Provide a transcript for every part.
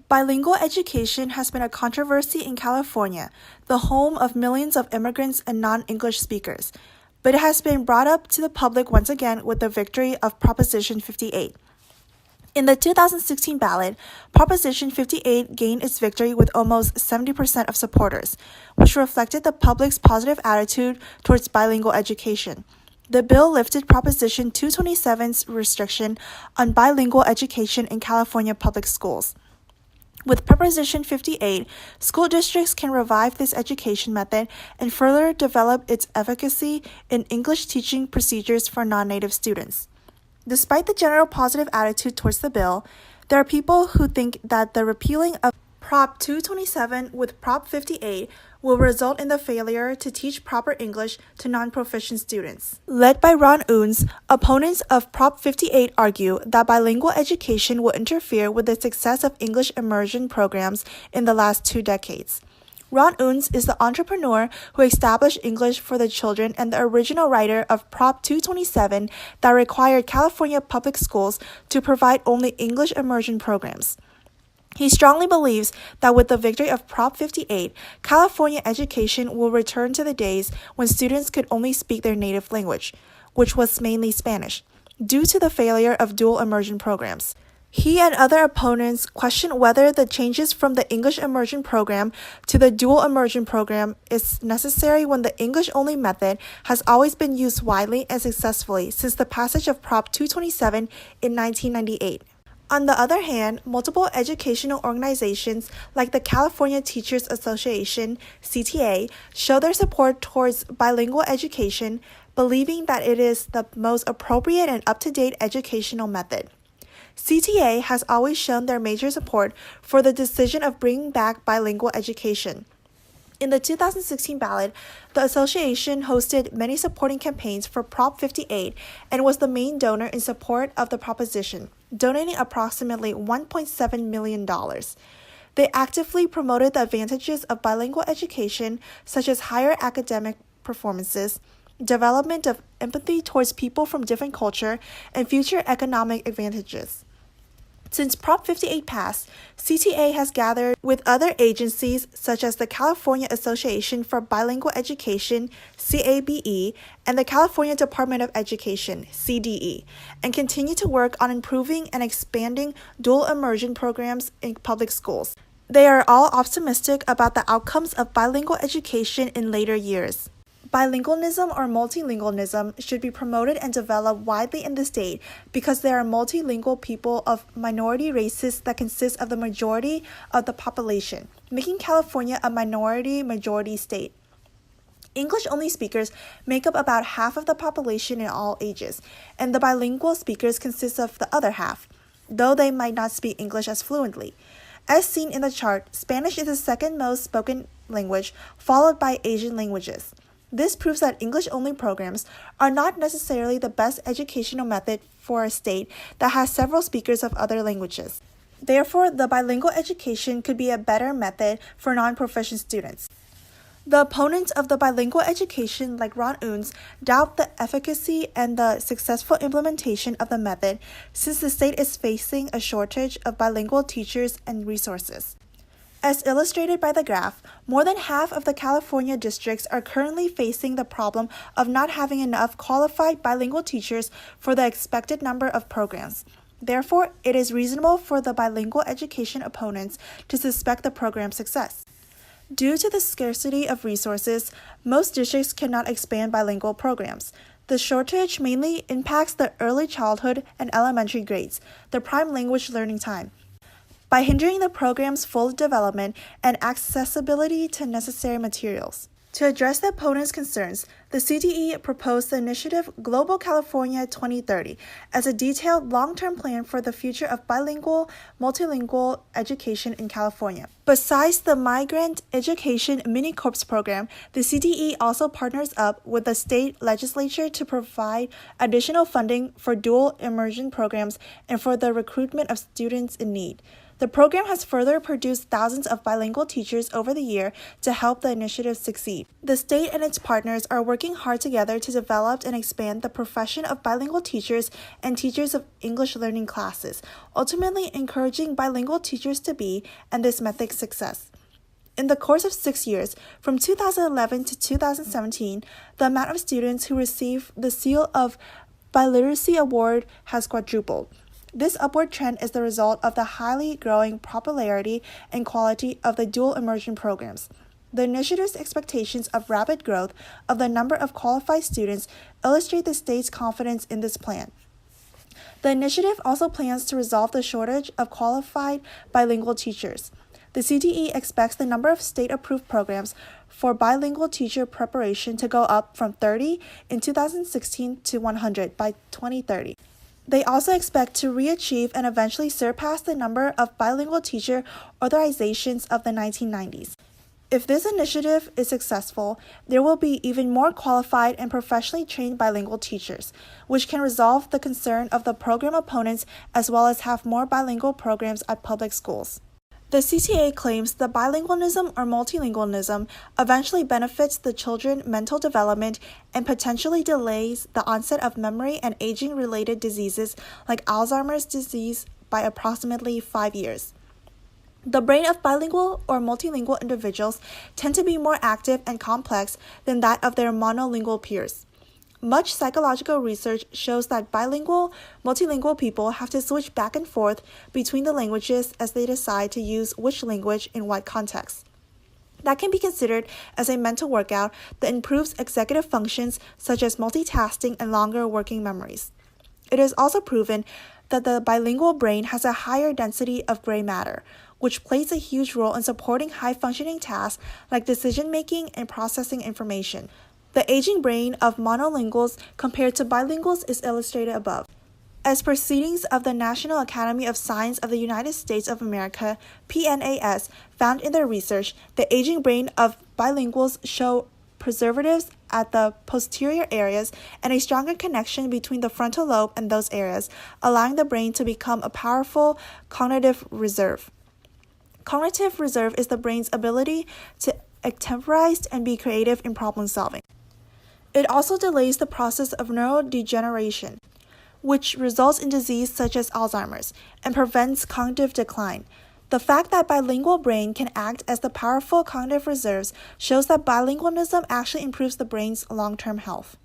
Bilingual education has been a controversy in California, the home of millions of immigrants and non-English speakers, but it has been brought up to the public once again with the victory of Proposition 58. In the 2016 ballot, Proposition 58 gained its victory with almost 70% of supporters, which reflected the public's positive attitude towards bilingual education. The bill lifted Proposition 227's restriction on bilingual education in California public schools. With Proposition 58, school districts can revive this education method and further develop its efficacy in English teaching procedures for non-native students. Despite the general positive attitude towards the bill, there are people who think that the repealing of Prop 227 with Prop 58 will result in the failure to teach proper English to non-proficient students. Led by Ron Unz, opponents of Prop 58 argue that bilingual education will interfere with the success of English immersion programs in the last 2 decades. Ron Unz is the entrepreneur who established English for the Children and the original writer of Prop 227 that required California public schools to provide only English immersion programs. He strongly believes that with the victory of Prop 58, California education will return to the days when students could only speak their native language, which was mainly Spanish, due to the failure of dual immersion programs. He and other opponents question whether the changes from the English immersion program to the dual immersion program is necessary when the English-only method has always been used widely and successfully since the passage of Prop 227 in 1998. On the other hand, multiple educational organizations like the California Teachers Association, CTA, show their support towards bilingual education, believing that it is the most appropriate and up-to-date educational method. CTA has always shown their major support for the decision of bringing back bilingual education. In the 2016 ballot, the association hosted many supporting campaigns for Prop 58 and was the main donor in support of the proposition, donating approximately $1.7 million. They actively promoted the advantages of bilingual education, such as higher academic performances, development of empathy towards people from different culture, and future economic advantages. Since Prop 58 passed, CTA has gathered with other agencies such as the California Association for Bilingual Education, CABE, and the California Department of Education, CDE, and continue to work on improving and expanding dual immersion programs in public schools. They are all optimistic about the outcomes of bilingual education in later years. Bilingualism or multilingualism should be promoted and developed widely in the state because there are multilingual people of minority races that consist of the majority of the population, making California a minority-majority state. English-only speakers make up about half of the population in all ages, and the bilingual speakers consist of the other half, though they might not speak English as fluently. As seen in the chart, Spanish is the second most spoken language, followed by Asian languages. This proves that English-only programs are not necessarily the best educational method for a state that has several speakers of other languages. Therefore, the bilingual education could be a better method for non-proficient students. The opponents of the bilingual education, like Ron Unz, doubt the efficacy and the successful implementation of the method since the state is facing a shortage of bilingual teachers and resources. As illustrated by the graph, more than half of the California districts are currently facing the problem of not having enough qualified bilingual teachers for the expected number of programs. Therefore, it is reasonable for the bilingual education opponents to suspect the program's success. Due to the scarcity of resources, most districts cannot expand bilingual programs. The shortage mainly impacts the early childhood and elementary grades, the prime language learning time, by hindering the program's full development and accessibility to necessary materials. To address the opponents' concerns, the CDE proposed the initiative Global California 2030 as a detailed long-term plan for the future of bilingual, multilingual education in California. Besides the Migrant Education Mini-Corps program, the CDE also partners up with the state legislature to provide additional funding for dual immersion programs and for the recruitment of students in need. The program has further produced thousands of bilingual teachers over the year to help the initiative succeed. The state and its partners are working hard together to develop and expand the profession of bilingual teachers and teachers of English learning classes, ultimately encouraging bilingual teachers to be, and this method's success. In the course of 6 years, from 2011 to 2017, the amount of students who received the Seal of Biliteracy Award has quadrupled. This upward trend is the result of the highly growing popularity and quality of the dual immersion programs. The initiative's expectations of rapid growth of the number of qualified students illustrate the state's confidence in this plan. The initiative also plans to resolve the shortage of qualified bilingual teachers. The CTE expects the number of state-approved programs for bilingual teacher preparation to go up from 30 in 2016 to 100 by 2030. They also expect to re-achieve and eventually surpass the number of bilingual teacher authorizations of the 1990s. If this initiative is successful, there will be even more qualified and professionally trained bilingual teachers, which can resolve the concern of the program opponents as well as have more bilingual programs at public schools. The CTA claims that bilingualism or multilingualism eventually benefits the children's mental development and potentially delays the onset of memory and aging-related diseases like Alzheimer's disease by approximately 5 years. The brain of bilingual or multilingual individuals tend to be more active and complex than that of their monolingual peers. Much psychological research shows that bilingual, multilingual people have to switch back and forth between the languages as they decide to use which language in what context. That can be considered as a mental workout that improves executive functions such as multitasking and longer working memories. It is also proven that the bilingual brain has a higher density of gray matter, which plays a huge role in supporting high-functioning tasks like decision-making and processing information. The aging brain of monolinguals compared to bilinguals is illustrated above. As proceedings of the National Academy of Science of the United States of America, PNAS, found in their research, the aging brain of bilinguals show preservatives at the posterior areas and a stronger connection between the frontal lobe and those areas, allowing the brain to become a powerful cognitive reserve. Cognitive reserve is the brain's ability to extemporize and be creative in problem solving. It also delays the process of neurodegeneration, which results in disease such as Alzheimer's, and prevents cognitive decline. The fact that bilingual brain can act as the powerful cognitive reserves shows that bilingualism actually improves the brain's long-term health.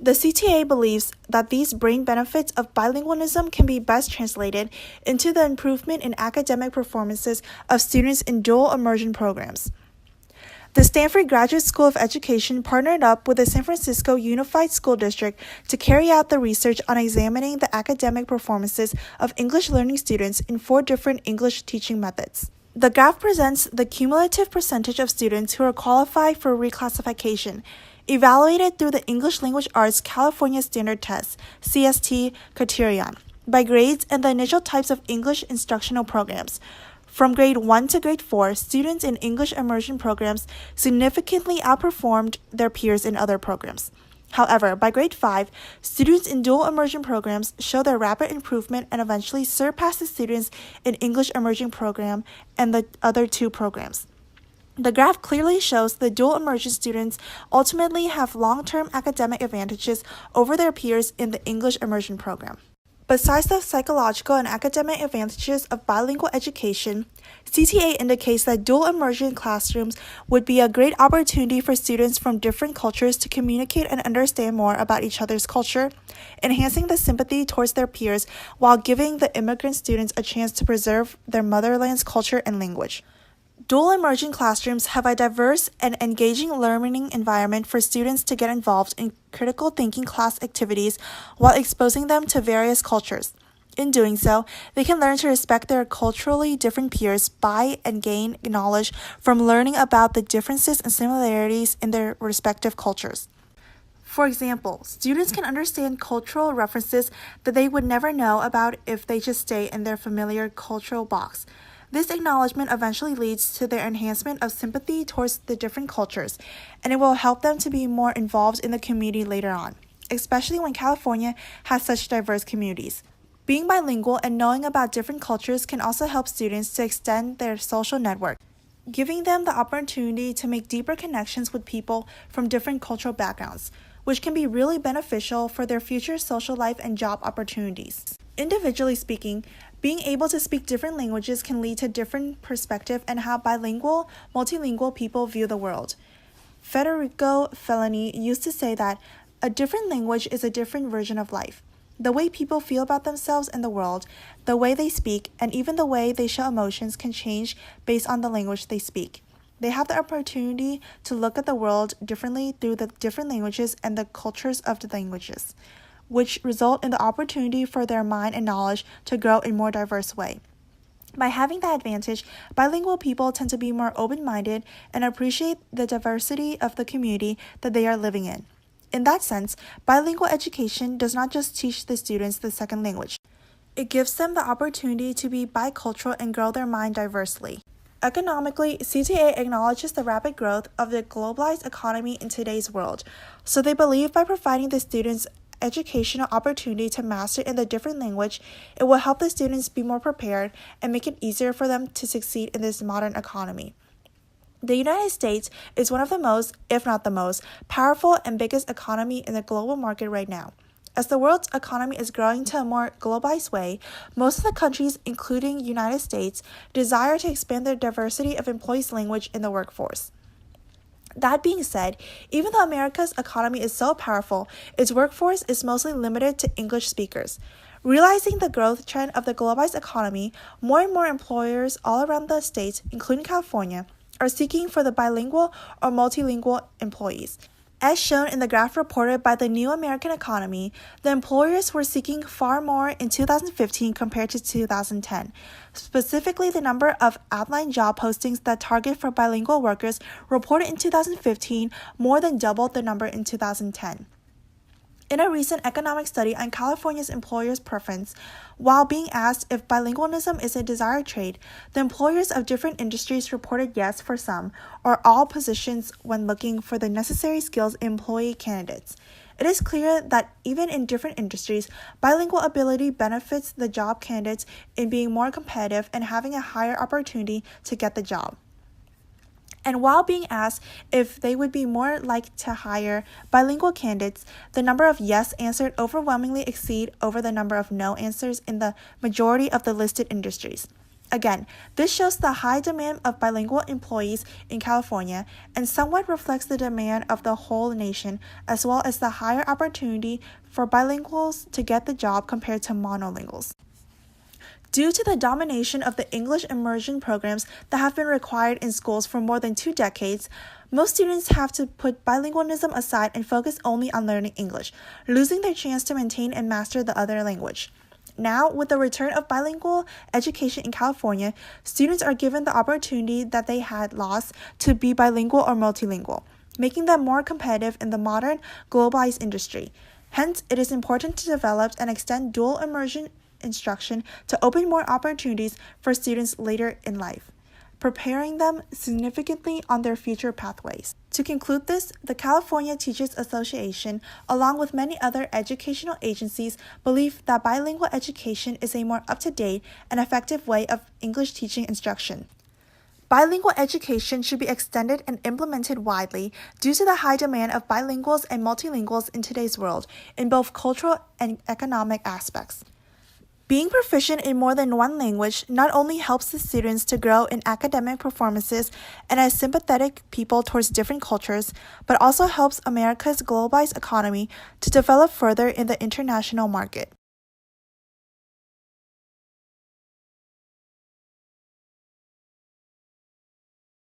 The CTA believes that these brain benefits of bilingualism can be best translated into the improvement in academic performances of students in dual immersion programs. The Stanford Graduate School of Education partnered up with the San Francisco Unified School District to carry out the research on examining the academic performances of English learning students in 4 different English teaching methods. The graph presents the cumulative percentage of students who are qualified for reclassification, evaluated through the English Language Arts California Standard Test, CST criterion, by grades and the initial types of English instructional programs. From grade 1 to grade 4, students in English immersion programs significantly outperformed their peers in other programs. However, by grade 5, students in dual immersion programs show their rapid improvement and eventually surpass the students in English immersion program and the other 2 programs. The graph clearly shows the dual immersion students ultimately have long-term academic advantages over their peers in the English immersion program. Besides the psychological and academic advantages of bilingual education, CTA indicates that dual immersion classrooms would be a great opportunity for students from different cultures to communicate and understand more about each other's culture, enhancing the sympathy towards their peers while giving the immigrant students a chance to preserve their motherland's culture and language. Dual immersion classrooms have a diverse and engaging learning environment for students to get involved in critical thinking class activities while exposing them to various cultures. In doing so, they can learn to respect their culturally different peers by and gain knowledge from learning about the differences and similarities in their respective cultures. For example, students can understand cultural references that they would never know about if they just stay in their familiar cultural box. This acknowledgement eventually leads to their enhancement of sympathy towards the different cultures, and it will help them to be more involved in the community later on, especially when California has such diverse communities. Being bilingual and knowing about different cultures can also help students to extend their social network, giving them the opportunity to make deeper connections with people from different cultural backgrounds, which can be really beneficial for their future social life and job opportunities. Individually speaking, being able to speak different languages can lead to different perspective and how bilingual, multilingual people view the world. Federico Fellini used to say that a different language is a different version of life. The way people feel about themselves and the world, the way they speak, and even the way they show emotions can change based on the language they speak. They have the opportunity to look at the world differently through the different languages and the cultures of the languages, which result in the opportunity for their mind and knowledge to grow in a more diverse way. By having that advantage, bilingual people tend to be more open-minded and appreciate the diversity of the community that they are living in. In that sense, bilingual education does not just teach the students the second language. It gives them the opportunity to be bicultural and grow their mind diversely. Economically, CTA acknowledges the rapid growth of the globalized economy in today's world, so they believe by providing the students educational opportunity to master in the different language, it will help the students be more prepared and make it easier for them to succeed in this modern economy. The United States is one of the most, if not the most, powerful and biggest economy in the global market right now. As the world's economy is growing to a more globalized way, most of the countries, including United States, desire to expand their diversity of employees' language in the workforce. That being said, even though America's economy is so powerful, its workforce is mostly limited to English speakers. Realizing the growth trend of the globalized economy, more and more employers all around the states, including California, are seeking for the bilingual or multilingual employees. As shown in the graph reported by the New American Economy, the employers were seeking far more in 2015 compared to 2010. Specifically, the number of outline job postings that target for bilingual workers reported in 2015 more than doubled the number in 2010. In a recent economic study on California's employers' preference, while being asked if bilingualism is a desired trait, the employers of different industries reported yes for some or all positions when looking for the necessary skills in employee candidates. It is clear that even in different industries, bilingual ability benefits the job candidates in being more competitive and having a higher opportunity to get the job. And while being asked if they would be more likely to hire bilingual candidates, the number of yes answered overwhelmingly exceed over the number of no answers in the majority of the listed industries. Again, this shows the high demand of bilingual employees in California and somewhat reflects the demand of the whole nation, as well as the higher opportunity for bilinguals to get the job compared to monolinguals. Due to the domination of the English immersion programs that have been required in schools for more than 2 decades, most students have to put bilingualism aside and focus only on learning English, losing their chance to maintain and master the other language. Now, with the return of bilingual education in California, students are given the opportunity that they had lost to be bilingual or multilingual, making them more competitive in the modern, globalized industry. Hence, it is important to develop and extend dual immersion instruction to open more opportunities for students later in life, preparing them significantly on their future pathways. To conclude this, the California Teachers Association, along with many other educational agencies, believe that bilingual education is a more up-to-date and effective way of English teaching instruction. Bilingual education should be extended and implemented widely due to the high demand of bilinguals and multilinguals in today's world in both cultural and economic aspects. Being proficient in more than one language not only helps the students to grow in academic performances and as sympathetic people towards different cultures, but also helps America's globalized economy to develop further in the international market.